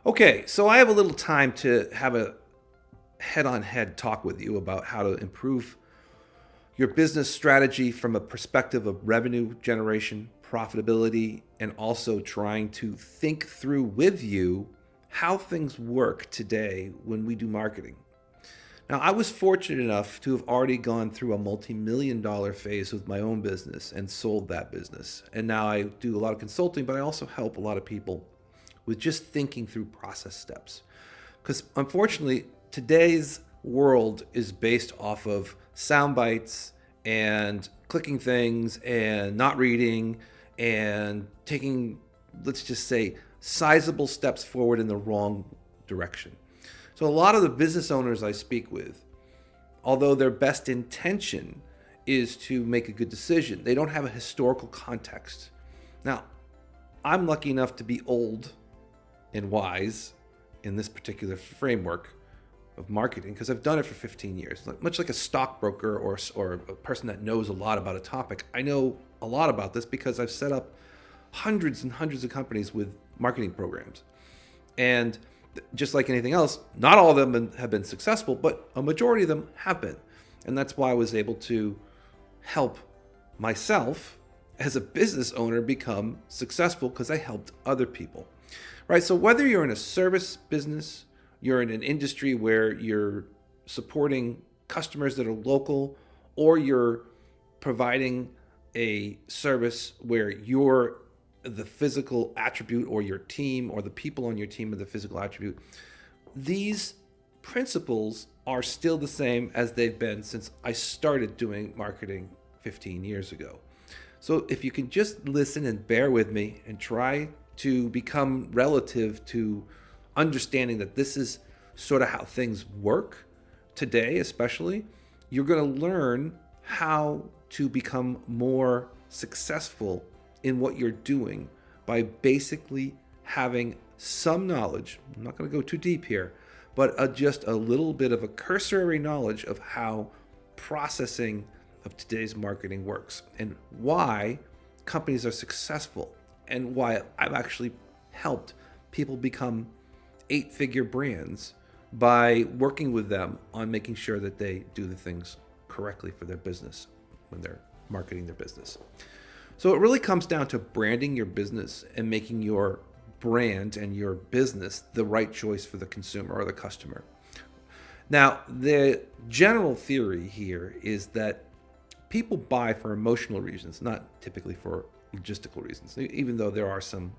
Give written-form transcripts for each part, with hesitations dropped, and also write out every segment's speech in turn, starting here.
Okay, so I have a little time to have a head-on-head talk with you about how to improve your business strategy from a perspective of revenue generation, profitability, and also trying to think through with you how things work today when we do marketing. Now, I was fortunate enough to have already gone through a multi-million dollar phase with my own business and sold that business. And now I do a lot of consulting, but I also help a lot of people with just thinking through process steps. Because unfortunately, today's world is based off of sound bites and clicking things and not reading and taking, let's just say, sizable steps forward in the wrong direction. So a lot of the business owners I speak with, although their best intention is to make a good decision, they don't have a historical context. Now, I'm lucky enough to be old and wise in this particular framework of marketing because I've done it for 15 years. Much like a stockbroker or a person that knows a lot about a topic, I know a lot about this because I've set up hundreds and hundreds of companies with marketing programs. And just like anything else, not all of them have been successful, but a majority of them have been. And that's why I was able to help myself as a business owner become successful because I helped other people. Right? So whether you're in a service business, you're in an industry where you're supporting customers that are local, or you're providing a service where you're the physical attribute, or your team or the people on your team are the physical attribute, these principles are still the same as they've been since I started doing marketing 15 years ago. So if you can just listen and bear with me and try to become relative to understanding that this is sort of how things work today, especially, you're going to learn how to become more successful in what you're doing by basically having some knowledge. I'm not going to go too deep here, but just a little bit of a cursory knowledge of how processing of today's marketing works and why companies are successful and why I've actually helped people become 8-figure brands by working with them on making sure that they do the things correctly for their business when they're marketing their business. So it really comes down to branding your business and making your brand and your business the right choice for the consumer or the customer. Now, the general theory here is that people buy for emotional reasons, not typically for logistical reasons, even though there are some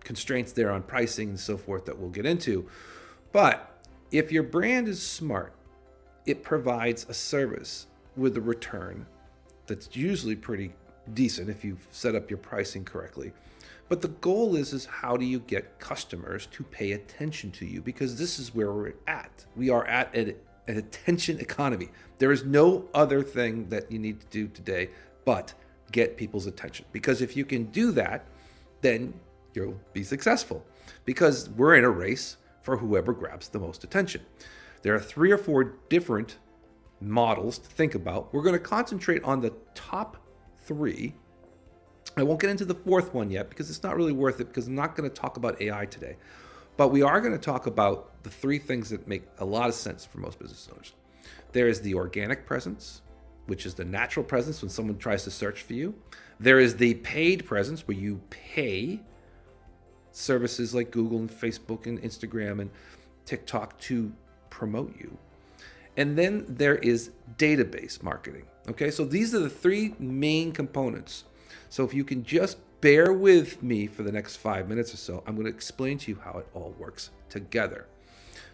constraints there on pricing and so forth that we'll get into. But if your brand is smart, it provides a service with a return that's usually pretty decent if you've set up your pricing correctly. But the goal is how do you get customers to pay attention to you? Because this is where we're at. We are at an attention economy. There is no other thing that you need to do today but get people's attention. Because if you can do that, then you'll be successful. Because we're in a race for whoever grabs the most attention. There are 3 or 4 different models to think about. We're going to concentrate on the top 3. I won't get into the 4th one yet because it's not really worth it, because I'm not going to talk about AI today. But we are going to talk about the 3 things that make a lot of sense for most business owners. There is the organic presence, which is the natural presence when someone tries to search for you. There is the paid presence where you pay services like Google and Facebook and Instagram and TikTok to promote you. And then there is database marketing. Okay, so these are the 3 main components. So if you can just bear with me for the next 5 minutes or so, I'm going to explain to you how it all works together.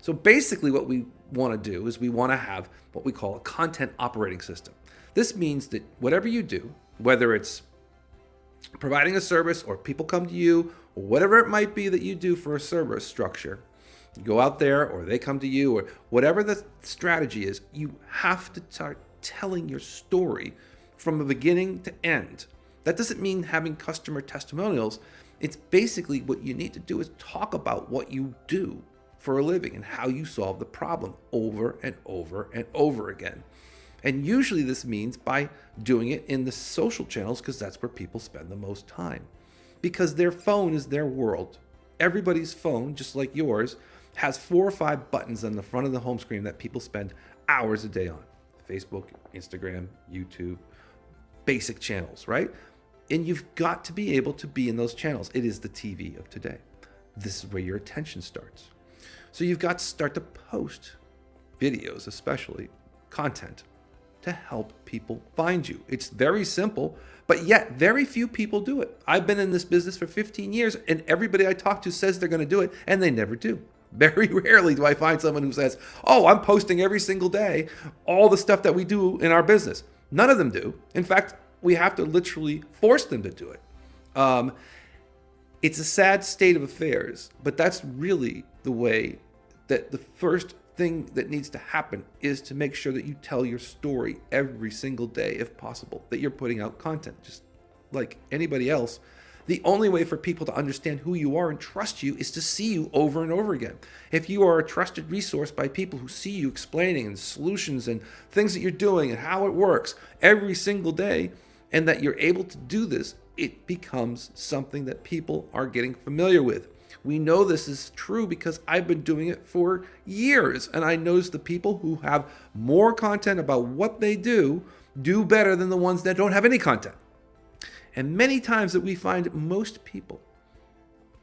So basically what we want to do is we want to have what we call a content operating system. This means that whatever you do, whether it's providing a service or people come to you or whatever it might be that you do for a service structure, you go out there or they come to you or whatever the strategy is, you have to start telling your story from the beginning to end. That doesn't mean having customer testimonials. It's basically what you need to do is talk about what you do for a living and how you solve the problem over and over and over again. And usually this means by doing it in the social channels, because that's where people spend the most time. Because their phone is their world everybody's phone, just like yours, has 4 or 5 buttons on the front of the home screen that people spend hours a day on. Facebook, Instagram, YouTube, basic channels, right? And you've got to be able to be in those channels. It is the TV of today. This is where your attention starts. So you've got to start to post videos, especially content, to help people find you. It's very simple, but yet very few people do it. I've been in this business for 15 years, and everybody I talk to says they're going to do it, and they never do. Very rarely do I find someone who says, oh, I'm posting every single day all the stuff that we do in our business. None of them do. In fact, we have to literally force them to do it. It's a sad state of affairs, but that's really the way that the first thing that needs to happen is to make sure that you tell your story every single day, if possible, that you're putting out content just like anybody else. The only way for people to understand who you are and trust you is to see you over and over again. If you are a trusted resource by people who see you explaining and solutions and things that you're doing and how it works every single day, and that you're able to do this, it becomes something that people are getting familiar with. We know this is true because I've been doing it for years, and I notice the people who have more content about what they do better than the ones that don't have any content. And many times that we find most people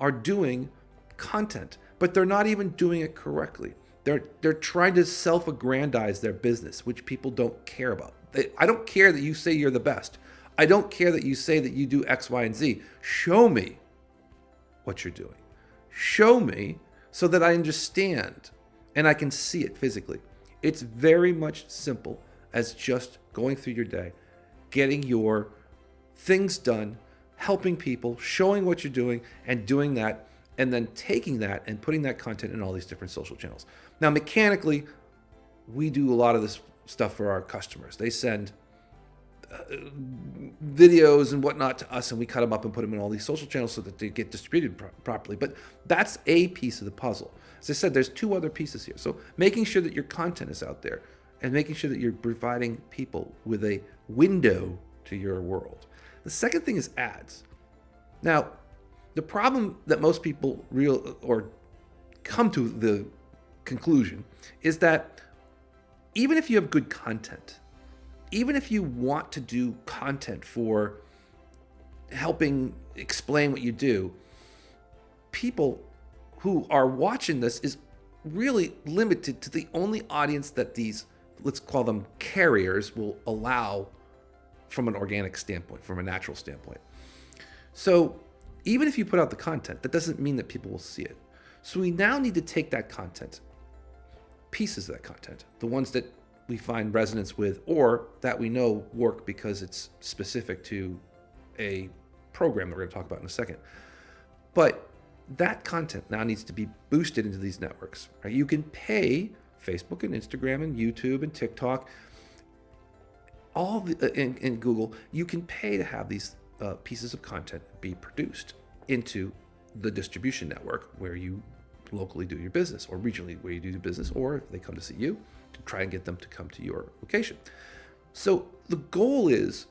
are doing content, but they're not even doing it correctly. They're trying to self-aggrandize their business, which people don't care about. I don't care that you say you're the best. I don't care that you say that you do X, Y, and Z. Show me what you're doing. Show me so that I understand and I can see it physically. It's very much simple as just going through your day, getting your things done, helping people, showing what you're doing, and doing that, and then taking that and putting that content in all these different social channels. Now, mechanically, we do a lot of this stuff for our customers. They send videos and whatnot to us, and we cut them up and put them in all these social channels so that they get distributed properly. But that's a piece of the puzzle. As I said, there's 2 other pieces here. So making sure that your content is out there and making sure that you're providing people with a window to your world. The second thing is ads. Now, the problem that most people come to the conclusion is that even if you have good content, even if you want to do content for helping explain what you do, people who are watching this is really limited to the only audience that these, let's call them carriers, will allow from an organic standpoint, from a natural standpoint. So even if you put out the content, that doesn't mean that people will see it. So we now need to take that content, pieces of that content, the ones that we find resonance with or that we know work because it's specific to a program that we're going to talk about in a second. But that content now needs to be boosted into these networks. Right? You can pay Facebook and Instagram and YouTube and TikTok, all in Google, you can pay to have these pieces of content be produced into the distribution network where you locally do your business, or regionally where you do your business, or if they come to see you, to try and get them to come to your location. So the goal is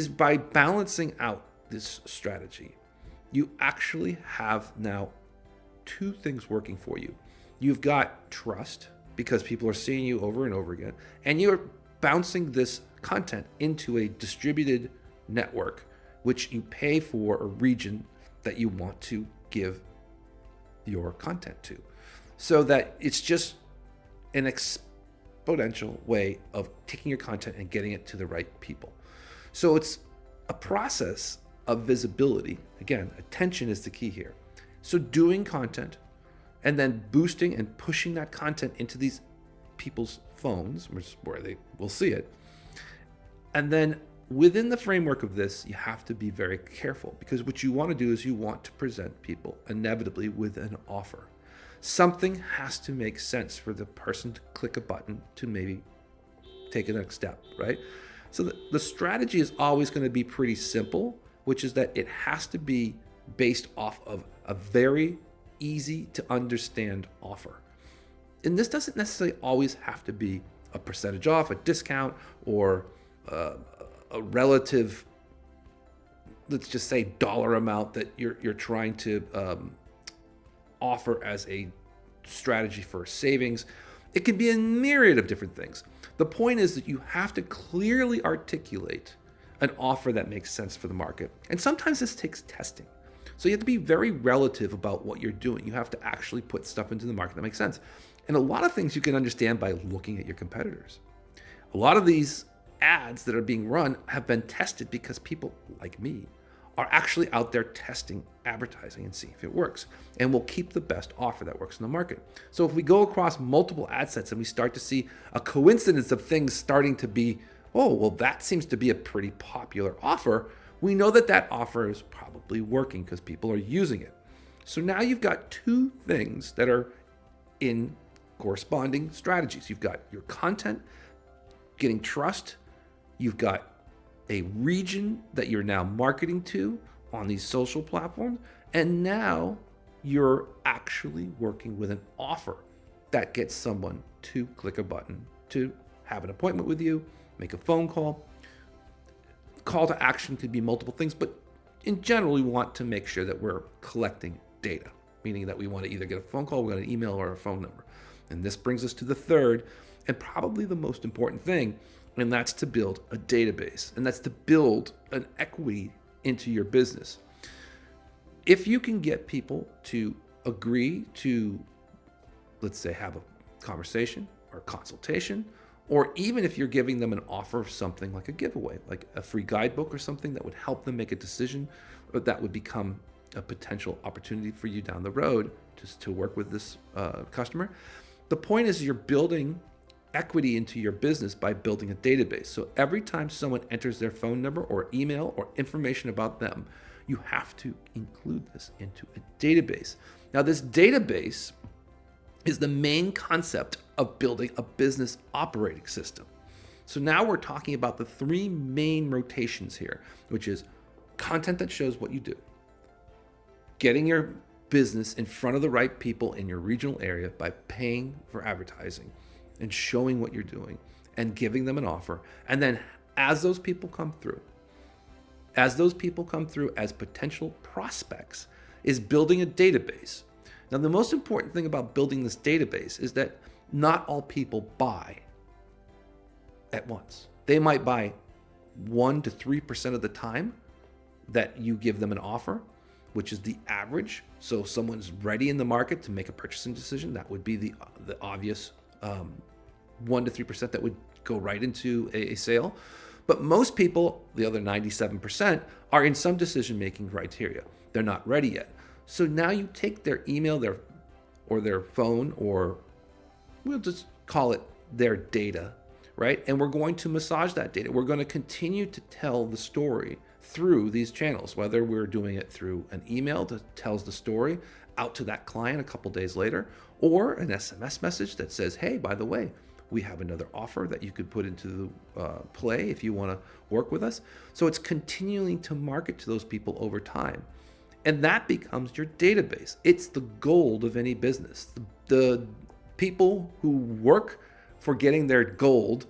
by balancing out this strategy, you actually have now 2 things working for you. You've got trust because people are seeing you over and over again, and you're bouncing this content into a distributed network, which you pay for a region that you want to give your content to, so that it's just an exponential way of taking your content and getting it to the right people. So it's a process of visibility. Again, attention is the key here. So doing content and then boosting and pushing that content into these people's phones where they will see it. And then within the framework of this, you have to be very careful, because what you want to do is you want to present people inevitably with an offer. Something has to make sense for the person to click a button to maybe take a next step, right? So the strategy is always going to be pretty simple, which is that it has to be based off of a very easy to understand offer. And this doesn't necessarily always have to be a percentage off, a discount, or a relative, let's just say, dollar amount that you're trying to offer as a strategy for savings. It can be a myriad of different things. The point is that you have to clearly articulate an offer that makes sense for the market. And sometimes this takes testing. So you have to be very relative about what you're doing. You have to actually put stuff into the market that makes sense. And a lot of things you can understand by looking at your competitors. A lot of these ads that are being run have been tested because people like me are actually out there testing advertising and see if it works. And we'll keep the best offer that works in the market. So if we go across multiple ad sets and we start to see a coincidence of things starting to be, oh, well, that seems to be a pretty popular offer, we know that that offer is probably working because people are using it. So now you've got two things that are in corresponding strategies. You've got your content getting trust. You've got a region that you're now marketing to on these social platforms. And now you're actually working with an offer that gets someone to click a button to have an appointment with you, make a phone call. Call to action could be multiple things, but in general, we want to make sure that we're collecting data, meaning that we want to either get a phone call, we got an email, or a phone number. And this brings us to the third and probably the most important thing, and that's to build a database, and that's to build an equity into your business. If you can get people to agree to, let's say, have a conversation or a consultation, or even if you're giving them an offer of something like a giveaway, like a free guidebook or something that would help them make a decision, or that would become a potential opportunity for you down the road just to work with this customer. The point is you're building equity into your business by building a database. So every time someone enters their phone number or email or information about them, you have to include this into a database. Now, this database is the main concept of building a business operating system. So now we're talking about the three main rotations here, which is content that shows what you do, getting your business in front of the right people in your regional area by paying for advertising and showing what you're doing and giving them an offer. And then as those people come through as potential prospects, is building a database. Now, the most important thing about building this database is that not all people buy at once. They might buy 1 to 3% of the time that you give them an offer, which is the average. So if someone's ready in the market to make a purchasing decision, that would be the obvious 1 to 3% that would go right into a sale. But most people, the other 97%, are in some decision-making criteria. They're not ready yet. So now you take their email, their phone, or we'll just call it their data, right? And we're going to massage that data. We're going to continue to tell the story through these channels, whether we're doing it through an email that tells the story out to that client a couple days later, or an SMS message that says, hey, by the way, we have another offer that you could put into play if you want to work with us. So it's continuing to market to those people over time. And that becomes your database. It's the gold of any business. The people who work for getting their gold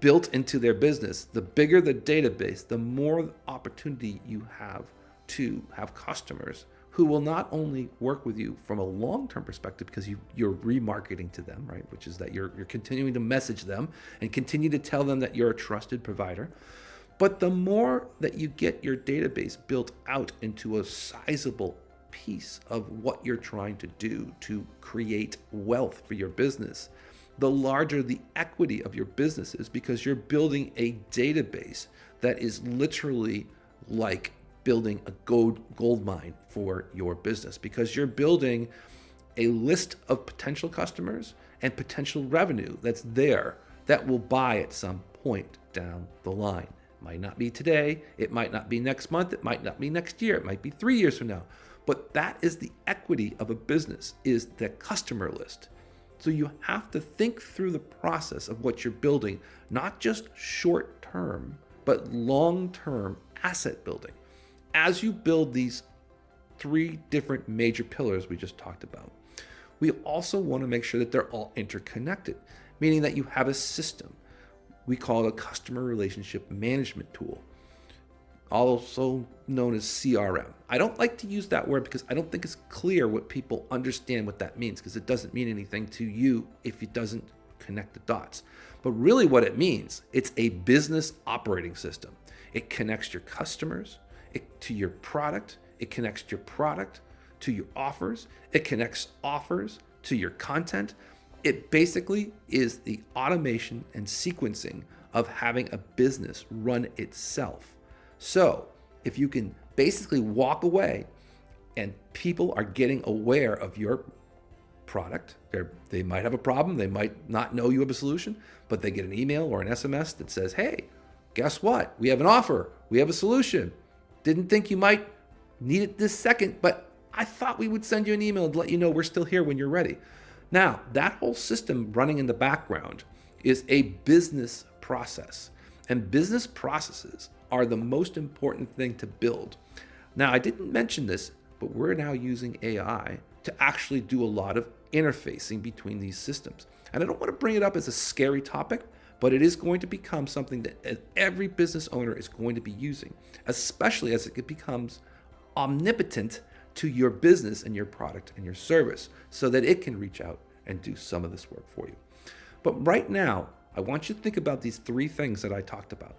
built into their business, the bigger the database, the more opportunity you have to have customers who will not only work with you from a long-term perspective because you're remarketing to them, right? Which is that you're continuing to message them and continue to tell them that you're a trusted provider. But the more that you get your database built out into a sizable piece of what you're trying to do to create wealth for your business, the larger the equity of your business is, because you're building a database that is literally like building a gold mine for your business, because you're building a list of potential customers and potential revenue that's there that will buy at some point down the line. Might not be today, it might not be next month, it might not be next year, it might be 3 years from now. But that is the equity of a business, is the customer list. So you have to think through the process of what you're building, not just short term, but long term asset building. As you build these three different major pillars we just talked about, we also want to make sure that they're all interconnected, meaning that you have a system. We call it a customer relationship management tool. also known as CRM. I don't like to use that word because I don't think it's clear what people understand what that means, because it doesn't mean anything to you if it doesn't connect the dots. But really what it means, it's a business operating system. It connects your customers to your product. It connects your product to your offers. It connects offers to your content. It basically is the automation and sequencing of having a business run itself. So if you can basically walk away and people are getting aware of your product, they might have a problem, they might not know you have a solution, but they get an email or an SMS that says, hey, guess what? We have an offer. We have a solution. Didn't think you might need it this second, but I thought we would send you an email to let you know we're still here when you're ready. Now, that whole system running in the background is a business process, and business processes are the most important thing to build. Now, I didn't mention this, but we're now using AI to actually do a lot of interfacing between these systems. And I don't want to bring it up as a scary topic, but it is going to become something that every business owner is going to be using, especially as it becomes omnipotent to your business and your product and your service, so that it can reach out and do some of this work for you. But right now, I want you to think about these three things that I talked about: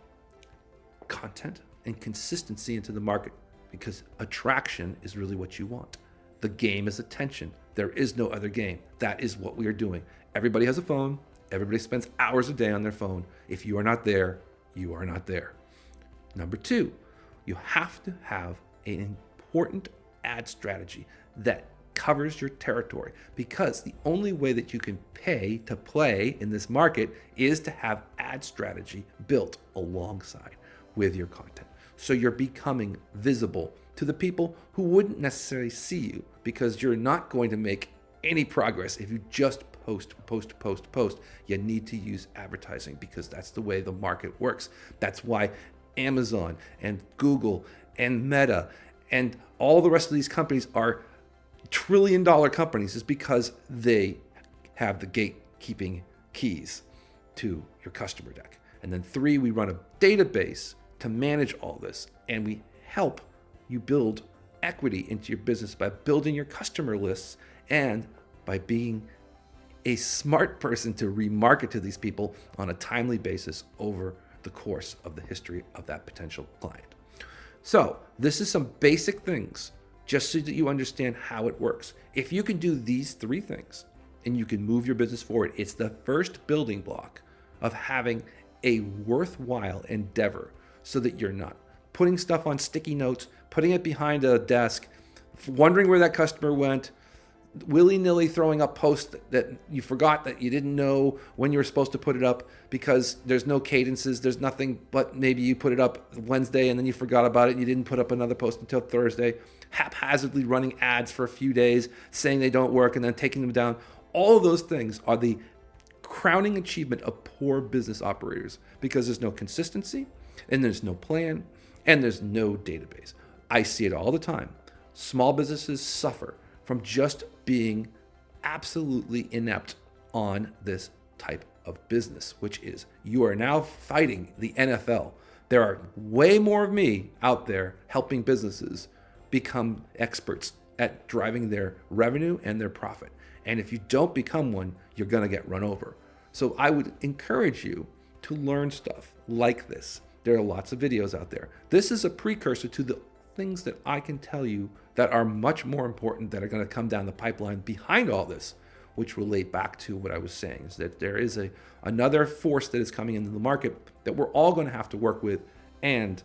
content and consistency into the market, because attraction is really what you want. The game is attention. There is no other game. That is what we are doing. Everybody has a phone. Everybody spends hours a day on their phone. If you are not there, you are not there. Number two, you have to have an important ad strategy that covers your territory, because the only way that you can pay to play in this market is to have ad strategy built alongside with your content. So you're becoming visible to the people who wouldn't necessarily see you, because you're not going to make any progress if you just post. You need to use advertising, because that's the way the market works. That's why Amazon and Google and Meta and all the rest of these companies are trillion-dollar companies, is because they have the gatekeeping keys to your customer deck. And then three, we run a database to manage all this, and we help you build equity into your business by building your customer lists and by being a smart person to remarket to these people on a timely basis over the course of the history of that potential client. So this is some basic things, just so that you understand how it works. If you can do these three things and you can move your business forward, it's the first building block of having a worthwhile endeavor, so that you're not putting stuff on sticky notes, putting it behind a desk, wondering where that customer went, willy-nilly throwing up posts that you forgot that you didn't know when you were supposed to put it up, because there's no cadences, there's nothing, but maybe you put it up Wednesday and then you forgot about it and you didn't put up another post until Thursday, haphazardly running ads for a few days, saying they don't work and then taking them down. All of those things are the crowning achievement of poor business operators, because there's no consistency and there's no plan and there's no database. I see it all the time. Small businesses suffer from just being absolutely inept on this type of business, which is, you are now fighting the NFL. There are way more of me out there helping businesses become experts at driving their revenue and their profit. And if you don't become one, you're going to get run over. So I would encourage you to learn stuff like this. There are lots of videos out there. This is a precursor to the things that I can tell you that are much more important, that are going to come down the pipeline behind all this, which relate back to what I was saying, is that there is another force that is coming into the market that we're all going to have to work with and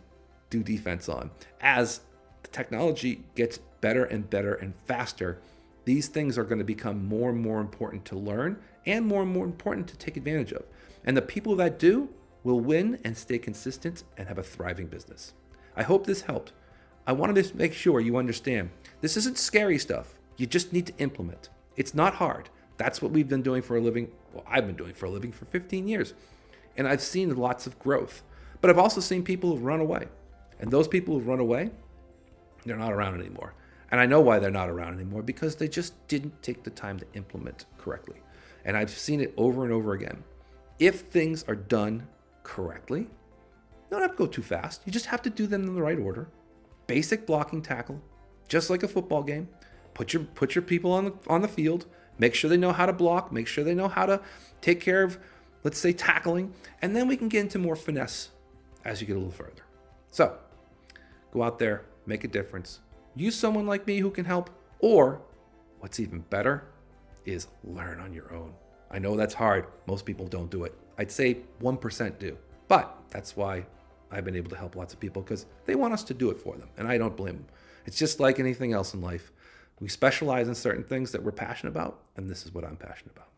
do defense on. As the technology gets better and better and faster, these things are going to become more and more important to learn and more important to take advantage of. And the people that do will win and stay consistent and have a thriving business. I hope this helped. I wanted to make sure you understand this isn't scary stuff. You just need to implement. It's not hard. That's what we've been doing for a living. Well, I've been doing for a living for 15 years. And I've seen lots of growth. But I've also seen people who've run away. And those people who've run away, they're not around anymore. And I know why they're not around anymore, because they just didn't take the time to implement correctly. And I've seen it over and over again. If things are done correctly, don't have to go too fast. You just have to do them in the right order. Basic blocking tackle, just like a football game. Put your people on the field. Make sure they know how to block. Make sure they know how to take care of, let's say, tackling. And then we can get into more finesse as you get a little further. So go out there, make a difference. Use someone like me who can help. Or what's even better is learn on your own. I know that's hard. Most people don't do it. I'd say 1% do. But that's why I've been able to help lots of people, because they want us to do it for them. And I don't blame them. It's just like anything else in life. We specialize in certain things that we're passionate about, and this is what I'm passionate about.